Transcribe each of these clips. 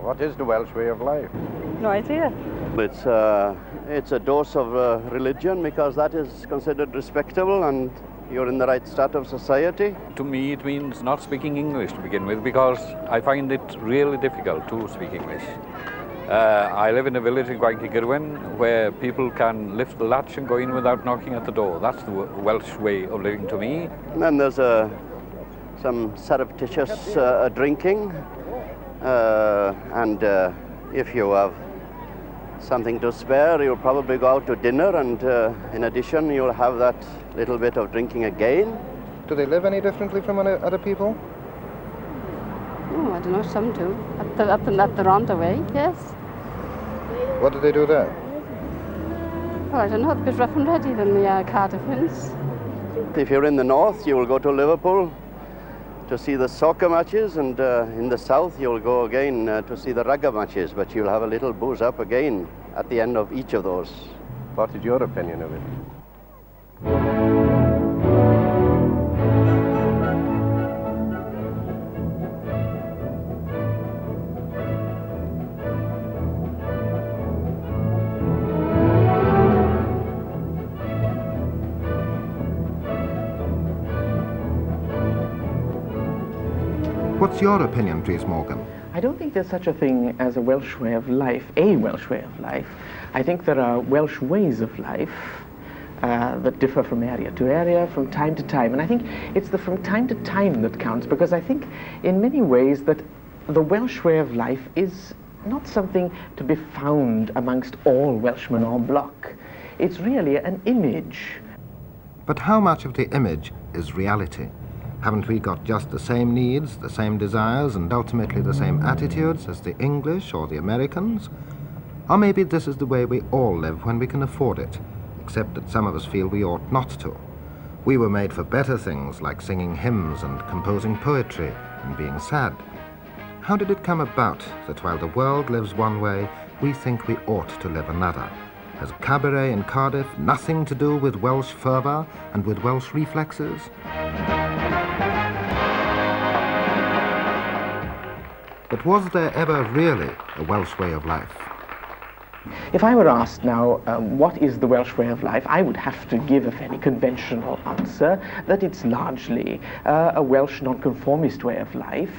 What is the Welsh Way of Life? No idea. It's a dose of religion, because that is considered respectable and you're in the right state of society. To me, it means not speaking English to begin with, because I find it really difficult to speak English. I live in a village in Gwaunki where people can lift the latch and go in without knocking at the door. That's the Welsh way of living to me. And then there's some surreptitious drinking, and if you have something to spare, you'll probably go out to dinner, and in addition, you'll have that little bit of drinking again. Do they live any differently from other people? Oh, I don't know, some do. Up the roundaway, yes. What do they do there? Well, I don't know, a bit rough and ready than the Cardiffans. If you're in the north, you will go to Liverpool to see the soccer matches, and in the south you'll go again to see the rugby matches, but you'll have a little booze up again at the end of each of those. What is your opinion of it? What's your opinion, please, Morgan? I don't think there's such a thing as a Welsh way of life, a Welsh way of life. I think there are Welsh ways of life that differ from area to area, from time to time. And I think it's the from time to time that counts, because I think in many ways that the Welsh way of life is not something to be found amongst all Welshmen en bloc. It's really an image. But how much of the image is reality? Haven't we got just the same needs, the same desires, and ultimately the same attitudes as the English or the Americans? Or maybe this is the way we all live when we can afford it, except that some of us feel we ought not to. We were made for better things, like singing hymns and composing poetry and being sad. How did it come about that while the world lives one way, we think we ought to live another? Has cabaret in Cardiff nothing to do with Welsh fervour and with Welsh reflexes? But was there ever really a Welsh way of life? If I were asked now, what is the Welsh way of life, I would have to give a fairly conventional answer, that it's largely a Welsh nonconformist way of life,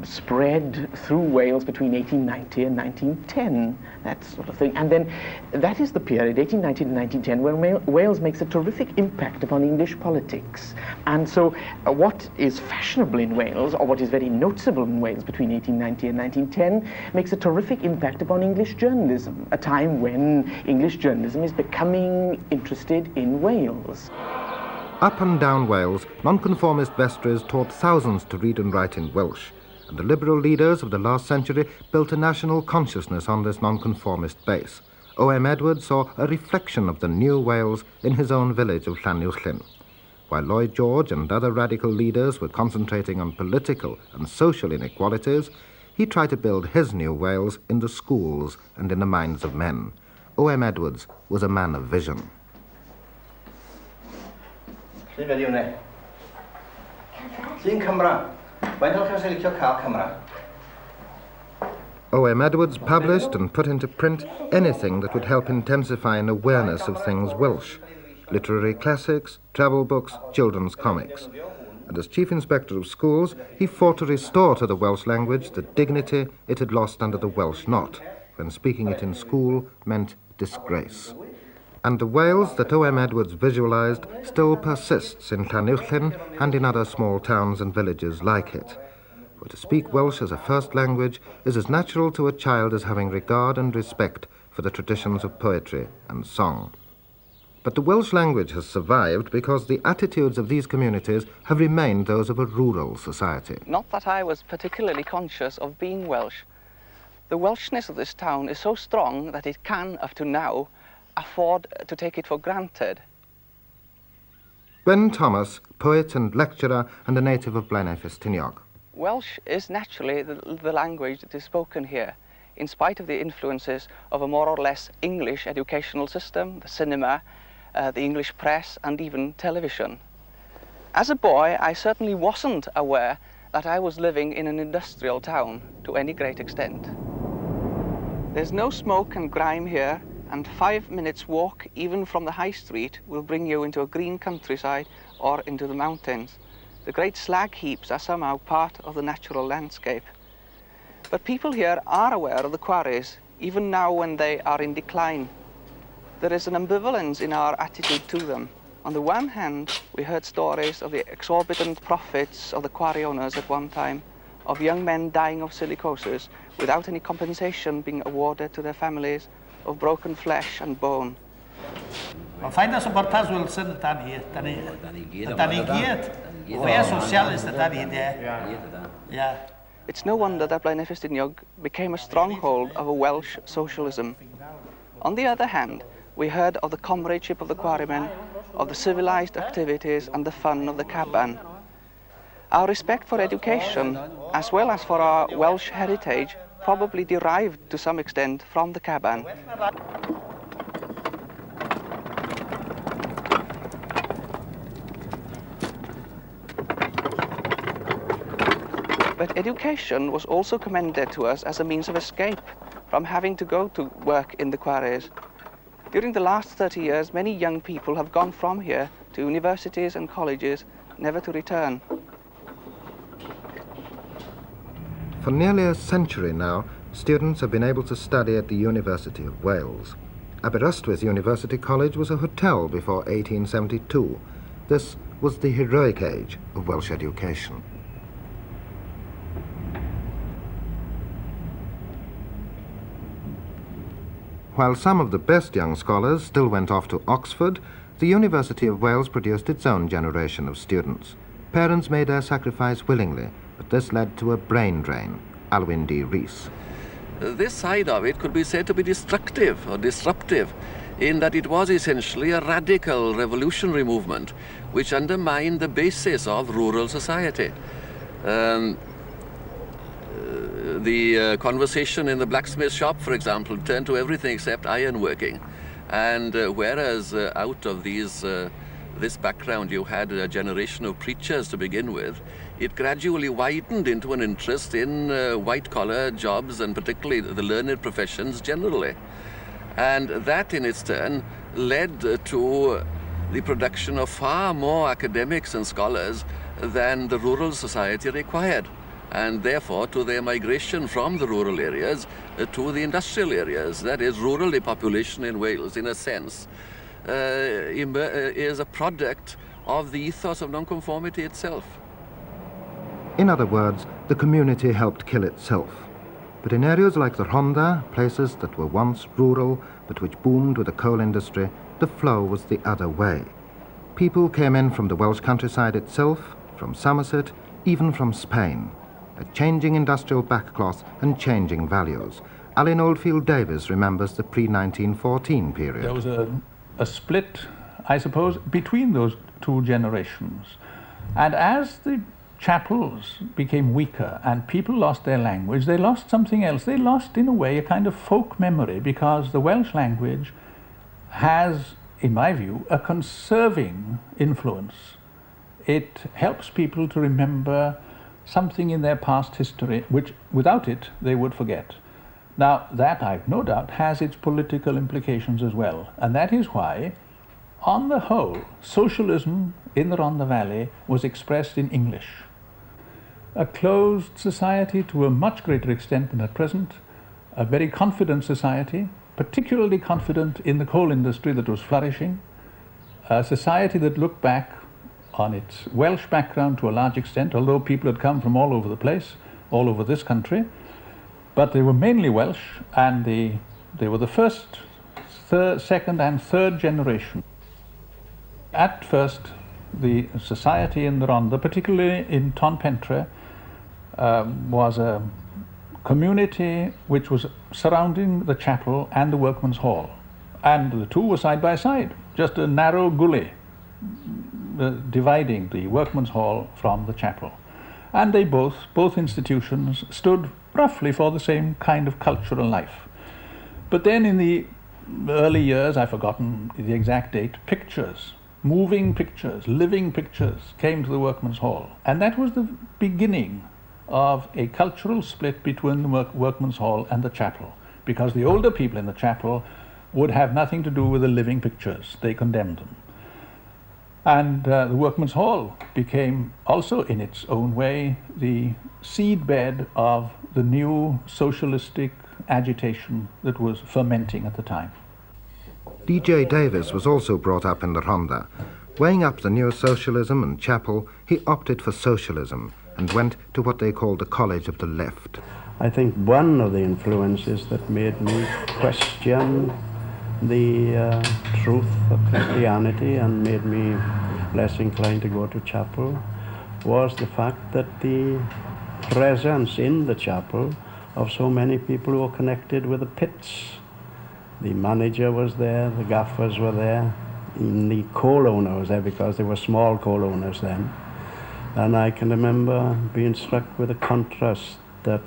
spread through Wales between 1890 and 1910, that sort of thing. And then that is the period, 1890 to 1910, when Wales makes a terrific impact upon English politics. And so what is fashionable in Wales, or what is very noticeable in Wales between 1890 and 1910, makes a terrific impact upon English journalism, a time when English journalism is becoming interested in Wales. Up and down Wales, nonconformist vestries taught thousands to read and write in Welsh, and the liberal leaders of the last century built a national consciousness on this nonconformist base. O.M. Edwards saw a reflection of the new Wales in his own village of Llanuwchllyn. While Lloyd George and other radical leaders were concentrating on political and social inequalities, he tried to build his new Wales in the schools and in the minds of men. O.M. Edwards was a man of vision. O.M. Edwards published and put into print anything that would help intensify an awareness of things Welsh: literary classics, travel books, children's comics. And as Chief Inspector of Schools, he fought to restore to the Welsh language the dignity it had lost under the Welsh knot, when speaking it in school meant disgrace. And the Wales that O.M. Edwards visualized still persists in Llanuwchllyn and in other small towns and villages like it. For to speak Welsh as a first language is as natural to a child as having regard and respect for the traditions of poetry and song. But the Welsh language has survived because the attitudes of these communities have remained those of a rural society. Not that I was particularly conscious of being Welsh. The Welshness of this town is so strong that it can, up to now, afford to take it for granted. Ben Thomas, poet and lecturer and a native of Blaenau Ffestiniog. Welsh is naturally the language that is spoken here, in spite of the influences of a more or less English educational system, the cinema, the English press, and even television. As a boy, I certainly wasn't aware that I was living in an industrial town to any great extent. There's no smoke and grime here, and 5 minutes walk even from the high street will bring you into a green countryside or into the mountains. The great slag heaps are somehow part of the natural landscape. But people here are aware of the quarries, even now when they are in decline. There is an ambivalence in our attitude to them. On the one hand, we heard stories of the exorbitant profits of the quarry owners at one time, of young men dying of silicosis without any compensation being awarded to their families, of broken flesh and bone. Find us about Paz Wilson, that here, that he get. Where social is that he there? Yeah. It's no wonder that Blaenefestiniog became a stronghold of a Welsh socialism. On the other hand, we heard of the comradeship of the quarrymen, of the civilized activities and the fun of the caban. Our respect for education, as well as for our Welsh heritage, probably derived to some extent from the caban. But education was also commended to us as a means of escape from having to go to work in the quarries. During the last 30 years, many young people have gone from here to universities and colleges, never to return. For nearly a century now, students have been able to study at the University of Wales. Aberystwyth University College was a hotel before 1872. This was the heroic age of Welsh education. While some of the best young scholars still went off to Oxford, the University of Wales produced its own generation of students. Parents made their sacrifice willingly, but this led to a brain drain. Alwyn D. Rees. This side of it could be said to be destructive or disruptive, in that it was essentially a radical revolutionary movement which undermined the basis of rural society. The conversation in the blacksmith shop, for example, turned to everything except ironworking. And whereas out of this background you had a generation of preachers to begin with, it gradually widened into an interest in white-collar jobs and particularly the learned professions generally. And that in its turn led to the production of far more academics and scholars than the rural society required, and therefore to their migration from the rural areas to the industrial areas. That is, rural depopulation in Wales, in a sense, is a product of the ethos of nonconformity itself. In other words, the community helped kill itself. But in areas like the Rhondda, places that were once rural but which boomed with the coal industry, the flow was the other way. People came in from the Welsh countryside itself, from Somerset, even from Spain. A changing industrial backcloth and changing values. Alan Oldfield Davis remembers the pre-1914 period. There was a split, I suppose, between those two generations. And as the chapels became weaker and people lost their language, they lost something else. They lost, in a way, a kind of folk memory, because the Welsh language has, in my view, a conserving influence. It helps people to remember something in their past history, which without it they would forget. Now that, I've no doubt, has its political implications as well, and that is why, on the whole, socialism in the Rhondda Valley was expressed in English. A closed society to a much greater extent than at present, a very confident society, particularly confident in the coal industry that was flourishing, a society that looked back on its Welsh background to a large extent, although people had come from all over the place, all over this country, but they were mainly Welsh, and they were the first, second and third generation. At first, the society in the Rhondda, particularly in Tonpentre, was a community which was surrounding the chapel and the workman's hall, and the two were side by side, just a narrow gully dividing the workman's hall from the chapel. And they both institutions stood roughly for the same kind of cultural life. But then in the early years, I've forgotten the exact date, pictures moving pictures, living pictures came to the Workmen's Hall. And that was the beginning of a cultural split between the Workmen's Hall and the chapel, because the older people in the chapel would have nothing to do with the living pictures. They condemned them. And the Workmen's Hall became also, in its own way, the seedbed of the new socialistic agitation that was fermenting at the time. D.J. Davis was also brought up in the Rhondda. Weighing up the new socialism and chapel, he opted for socialism and went to what they called the College of the Left. I think one of the influences that made me question the truth of Christianity and made me less inclined to go to chapel was the fact that the presence in the chapel of so many people who were connected with the pits. The manager was there, the gaffers were there, and the coal owner was there, because there were small coal owners then. And I can remember being struck with the contrast that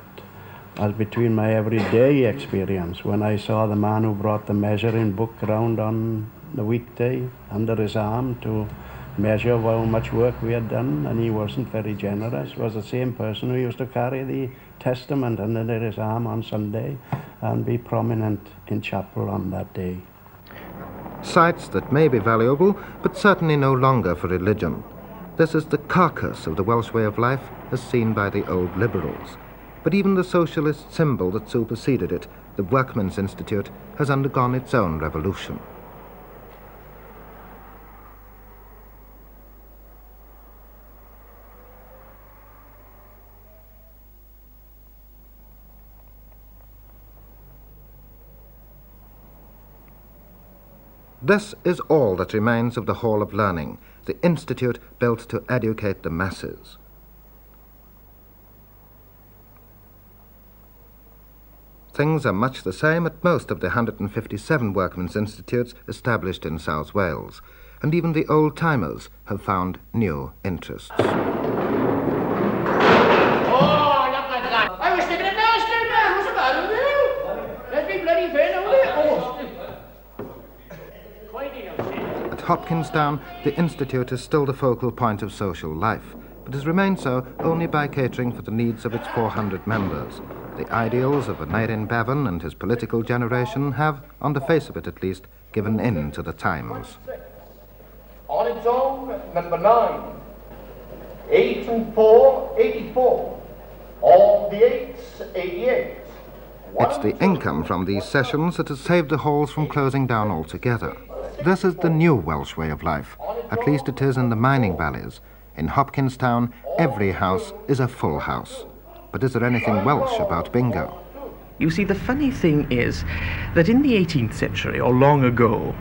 was between my everyday experience when I saw the man who brought the measuring book round on the weekday under his arm to measure how much work we had done, and he wasn't very generous. It was the same person who used to carry the Testament under his arm on Sunday and be prominent in chapel on that day. Sites that may be valuable, but certainly no longer for religion. This is the carcass of the Welsh way of life as seen by the old liberals. But even the socialist symbol that superseded it, the Workmen's Institute, has undergone its own revolution. This is all that remains of the Hall of Learning, the institute built to educate the masses. Things are much the same at most of the 157 Workmen's Institutes established in South Wales, and even the old-timers have found new interests. Oh, look at that. I was thinking of downstairs now. What's the matter with you? Let's be bloody fair, no way. At Hopkinstown, the Institute is still the focal point of social life, but has remained so only by catering for the needs of its 400 members. The ideals of Enlighten Bevan and his political generation have, on the face of it at least, given in to the times. On its own, number 9. 8 and 4, 84. All the 8s, 88. It's the income from these sessions that has saved the halls from closing down altogether. This is the new Welsh way of life. At least it is in the mining valleys. In Hopkinstown, every house is a full house. But is there anything Welsh about bingo? You see, the funny thing is that in the 18th century, or long ago,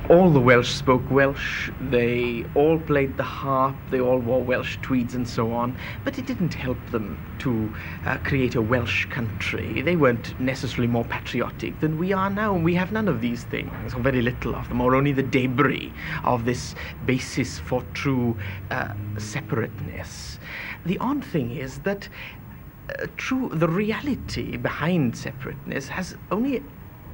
all the Welsh spoke Welsh, they all played the harp, they all wore Welsh tweeds and so on, but it didn't help them to create a Welsh country. They weren't necessarily more patriotic than we are now, and we have none of these things, or very little of them, or only the debris of this basis for true separateness. The odd thing is that the reality behind separateness has only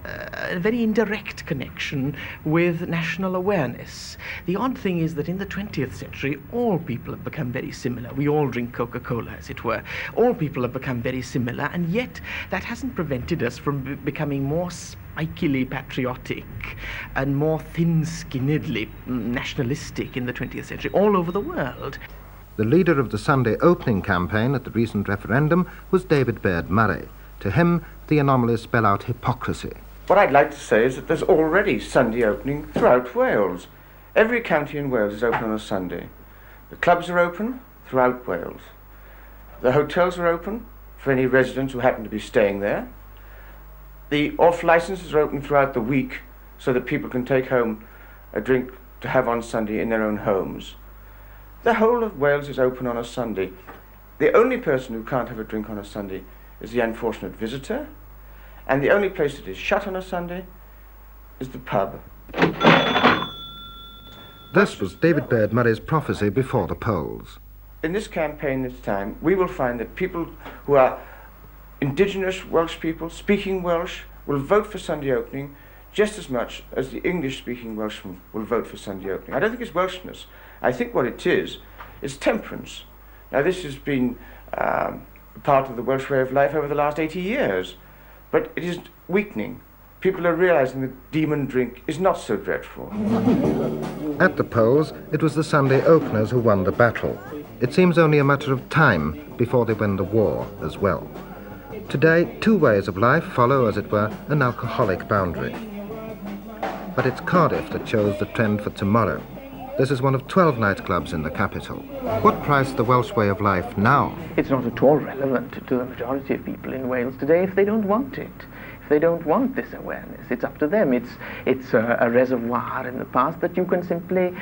a very indirect connection with national awareness. The odd thing is that in the 20th century, all people have become very similar. We all drink Coca-Cola, as it were. All people have become very similar, and yet that hasn't prevented us from becoming more spikily patriotic and more thin-skinnedly nationalistic in the 20th century all over the world. The leader of the Sunday opening campaign at the recent referendum was David Baird Murray. To him, the anomalies spell out hypocrisy. What I'd like to say is that there's already Sunday opening throughout Wales. Every county in Wales is open on a Sunday. The clubs are open throughout Wales. The hotels are open for any residents who happen to be staying there. The off licenses are open throughout the week so that people can take home a drink to have on Sunday in their own homes. The whole of Wales is open on a Sunday. The only person who can't have a drink on a Sunday is the unfortunate visitor, and the only place that is shut on a Sunday is the pub. This was David Baird Murray's prophecy before the polls. In this campaign this time, we will find that people who are indigenous Welsh people, speaking Welsh, will vote for Sunday opening just as much as the English-speaking Welshman will vote for Sunday opening. I don't think it's Welshness. I think what it is temperance. Now, this has been part of the Welsh way of life over the last 80 years, but it is weakening. People are realizing that demon drink is not so dreadful. At the polls, it was the Sunday openers who won the battle. It seems only a matter of time before they win the war as well. Today, two ways of life follow, as it were, an alcoholic boundary. But it's Cardiff that chose the trend for tomorrow. This is one of 12 nightclubs in the capital. What price the Welsh way of life now? It's not at all relevant to the majority of people in Wales today if they don't want it. If they don't want this awareness, it's up to them. It's a reservoir in the past that you can simply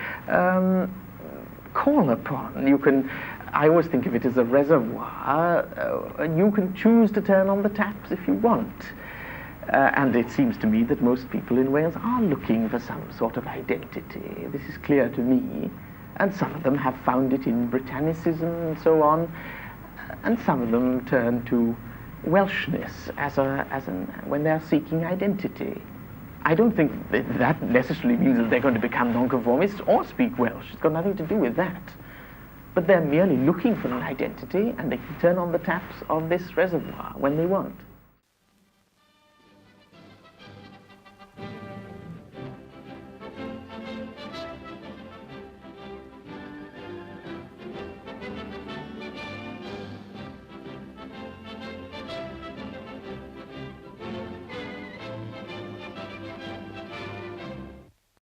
call upon. I always think of it as a reservoir, and you can choose to turn on the taps if you want. And it seems to me that most people in Wales are looking for some sort of identity. This is clear to me. And some of them have found it in Britannicism and so on. And some of them turn to Welshness when they're seeking identity. I don't think that necessarily means that they're going to become nonconformists or speak Welsh. It's got nothing to do with that. But they're merely looking for an identity, and they can turn on the taps of this reservoir when they want.